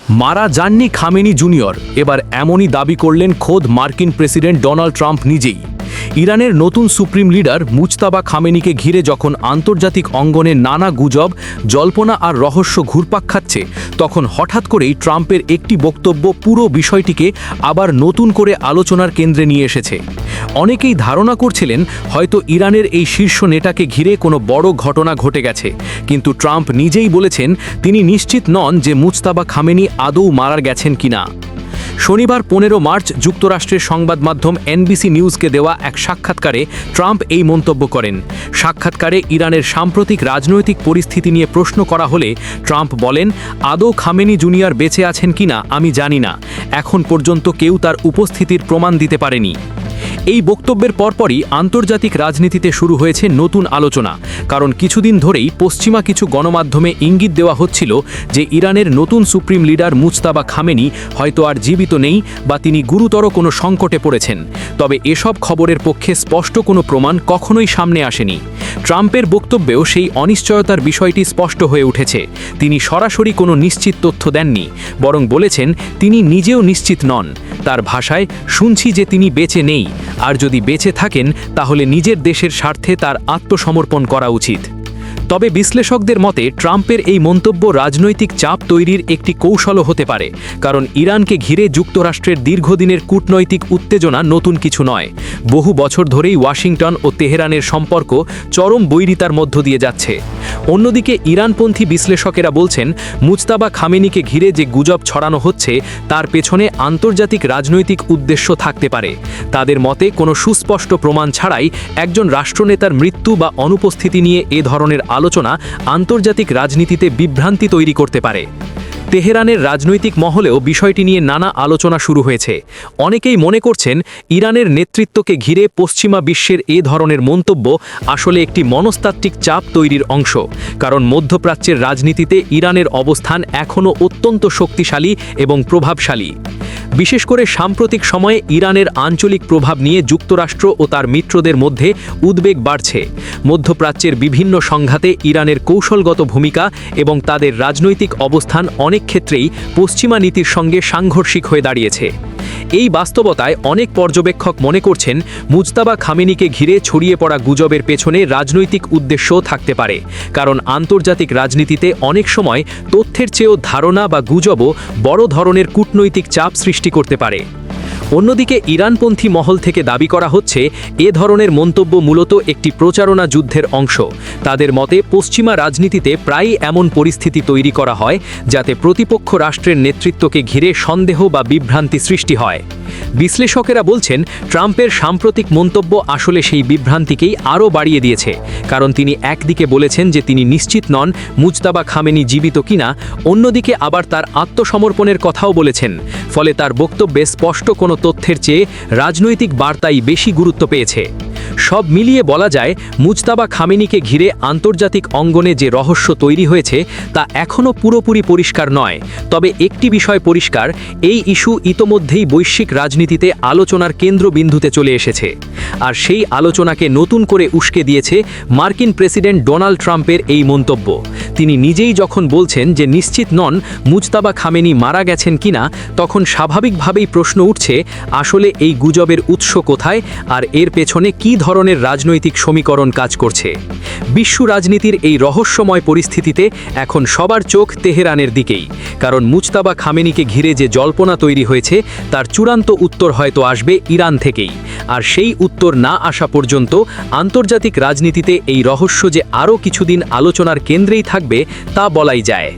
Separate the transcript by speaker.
Speaker 1: মারা যাননি Khamenei junior, এবার এমনই দাবি করলেন খোদ মার্কিন প্রেসিডেন্ট ডোনাল্ড ট্রাম্প নিজেই। ইরানের নতুন সুপ্রিম লিডার মুজতাবা খামেনিকে ঘিরে যখন আন্তর্জাতিক অঙ্গনে নানা গুজব, জল্পনা আর রহস্য ঘুরপাক খাচ্ছে, তখন হঠাৎ করেই ট্রাম্পের একটি বক্তব্য পুরো বিষয়টিকে আবার নতুন করে আলোচনার কেন্দ্রে নিয়ে এসেছে। অনেকেই ধারণা করছিলেন হয়তো ইরানের এই শীর্ষ নেতাকে ঘিরে কোনো বড় ঘটনা ঘটে গেছে, কিন্তু ট্রাম্প নিজেই বলেছেন তিনি নিশ্চিত নন যে মুজতাবা খামেনি আদৌ মারা গেছেন কিনা। শনিবার 15 মার্চ যুক্তরাষ্ট্রের সংবাদ মাধ্যম এনবিসি নিউজকে দেওয়া এক সাক্ষাৎকারে ট্রাম্প এই মন্তব্য করেন। সাক্ষাৎকারে ইরানের সাম্প্রতিক রাজনৈতিক পরিস্থিতি নিয়ে প্রশ্ন করা হলে ট্রাম্প বলেন, আদৌ খামেনি জুনিয়র বেঁচে আছেন কিনা আমি জানি না, এখন পর্যন্ত কেউ তার উপস্থিতির প্রমাণ দিতে পারেনি। এই বক্তব্যের পরপরই আন্তর্জাতিক রাজনীতিতে শুরু হয়েছে নতুন আলোচনা, কারণ কিছুদিন ধরেই পশ্চিমা কিছু গণমাধ্যমে ইঙ্গিত দেওয়া হচ্ছিল যে ইরানের নতুন সুপ্রিম লিডার মুজতাবা খামেনি হয়তো আর জীবিত নেই বা তিনি গুরুতর কোনো সংকটে পড়েছেন। তবে এসব খবরের পক্ষে স্পষ্ট কোনো প্রমাণ কখনোই সামনে আসেনি। ট্রাম্পের বক্তব্যেও সেই অনিশ্চয়তার বিষয়টি স্পষ্ট হয়ে উঠেছে। তিনি সরাসরি কোনো নিশ্চিত তথ্য দেননি, বরং বলেছেন তিনি নিজেও নিশ্চিত নন। তার ভাষায়, শুনছি যে তিনি বেঁচে নেই, আর যদি বেঁচে থাকেন তাহলে নিজের দেশের স্বার্থে তার আত্মসমর্পণ করা উচিত। তবে বিশ্লেষকদের মতে ট্রাম্পের এই মন্তব্য রাজনৈতিক চাপ তৈরির একটি কৌশলও হতে পারে, কারণ ইরানকে ঘিরে যুক্তরাষ্ট্রের দীর্ঘদিনের কূটনৈতিক উত্তেজনা নতুন কিছু নয়। বহু বছর ধরেই ওয়াশিংটন ও তেহরানের সম্পর্ক চরম বৈরিতার মধ্য দিয়ে যাচ্ছে। অন্যদিকে ইরানপন্থী বিশ্লেষকেরা বলছেন মুজতাবা খামেনিকে ঘিরে যে গুজব ছড়ানো হচ্ছে তার পেছনে আন্তর্জাতিক রাজনৈতিক উদ্দেশ্য থাকতে পারে। তাদের মতে কোনো সুস্পষ্ট প্রমাণ ছাড়াই একজন রাষ্ট্রনেতার মৃত্যু বা অনুপস্থিতি নিয়ে এ ধরনের আলোচনা আন্তর্জাতিক রাজনীতিতে বিভ্রান্তি তৈরি করতে পারে। তেহরানের রাজনৈতিক মহলেও বিষয়টি নিয়ে নানা আলোচনা শুরু হয়েছে। অনেকেই মনে করছেন ইরানের নেতৃত্বকে ঘিরে পশ্চিমা বিশ্বের এ ধরনের মন্তব্য আসলে একটি মনস্তাত্ত্বিক চাপ তৈরির অংশ, কারণ মধ্যপ্রাচ্যের রাজনীতিতে ইরানের অবস্থান এখনও অত্যন্ত শক্তিশালী এবং প্রভাবশালী। বিশেষ করে সাম্প্রতিক সময়ে ইরানের আঞ্চলিক প্রভাব নিয়ে যুক্তরাষ্ট্র ও তার মিত্রদের মধ্যে উদ্বেগ বাড়ছে। মধ্যপ্রাচ্যের বিভিন্ন সংঘাতে ইরানের কৌশলগত ভূমিকা এবং তাদের রাজনৈতিক অবস্থান অনেক ক্ষেত্রেই পশ্চিমা নীতির সঙ্গে সাংঘর্ষিক হয়ে দাঁড়িয়েছে। এই বাস্তবতায় অনেক পর্যবেক্ষক মনে করছেন মুজতাবা খামেনিকে ঘিরে ছড়িয়ে পড়া গুজবের পেছনে রাজনৈতিক উদ্দেশ্যও থাকতে পারে, কারণ আন্তর্জাতিক রাজনীতিতে অনেক সময় তথ্যের চেয়েও ধারণা বা গুজবও বড় ধরনের কূটনৈতিক চাপ সৃষ্টি করতে পারে। অন্যদিকে ইরানপন্থী মহল থেকে দাবি করা হচ্ছে এ ধরনের মন্তব্য মূলত একটি প্রচারণা যুদ্ধের অংশ। তাদের মতে পশ্চিমা রাজনীতিতে প্রায়ই এমন পরিস্থিতি তৈরি করা হয় যাতে প্রতিপক্ষ রাষ্ট্রের নেতৃত্বকে ঘিরে সন্দেহ বা বিভ্রান্তি সৃষ্টি হয়। বিশ্লেষকেরা বলছেন ট্রাম্পের সাম্প্রতিক মন্তব্য আসলে সেই বিভ্রান্তিকেই আরও বাড়িয়ে দিয়েছে, কারণ তিনি একদিকে বলেছেন যে তিনি নিশ্চিত নন মুজতাবা খামেনি জীবিত কিনা, অন্যদিকে আবার তার আত্মসমর্পণের কথাও বলেছেন। ফলে তার বক্তব্যে স্পষ্ট কোনো তথ্যের চেয়ে রাজনৈতিক বার্তাই বেশি গুরুত্ব পেয়েছে। সব মিলিয়ে বলা যায় মুজতাবা খামেনিকে ঘিরে আন্তর্জাতিক অঙ্গনে যে রহস্য তৈরি হয়েছে তা এখনও পুরোপুরি পরিষ্কার নয়। তবে একটি বিষয় পরিষ্কার, এই ইস্যু ইতোমধ্যেই বৈশ্বিক রাজনীতিতে আলোচনার কেন্দ্রবিন্দুতে চলে এসেছে। আর সেই আলোচনাকে নতুন করে উস্কে দিয়েছে মার্কিন প্রেসিডেন্ট ডোনাল্ড ট্রাম্পের এই মন্তব্য। তিনি নিজেই যখন বলছেন যে নিশ্চিত নন মুজতাবা খামেনি মারা গেছেন কিনা, তখন স্বাভাবিকভাবেই প্রশ্ন উঠছে আসলে এই গুজবের উৎস কোথায় আর এর পেছনে কী ধরনের রাজনৈতিক সমীকরণ কাজ করছে। বিশ্ব রাজনীতির এই রহস্যময় পরিস্থিতিতে এখন সবার চোখ তেহরানের দিকেই, কারণ মুজতাবা খামেনিকে ঘিরে যে জল্পনা তৈরি হয়েছে তার চূড়ান্ত উত্তর হয়তো আসবে ইরান থেকেই। আর সেই উত্তর না আসা পর্যন্ত আন্তর্জাতিক রাজনীতিতে এই রহস্য যে আরও কিছুদিন আলোচনার কেন্দ্রেই থাকবে তা বলাই যায়।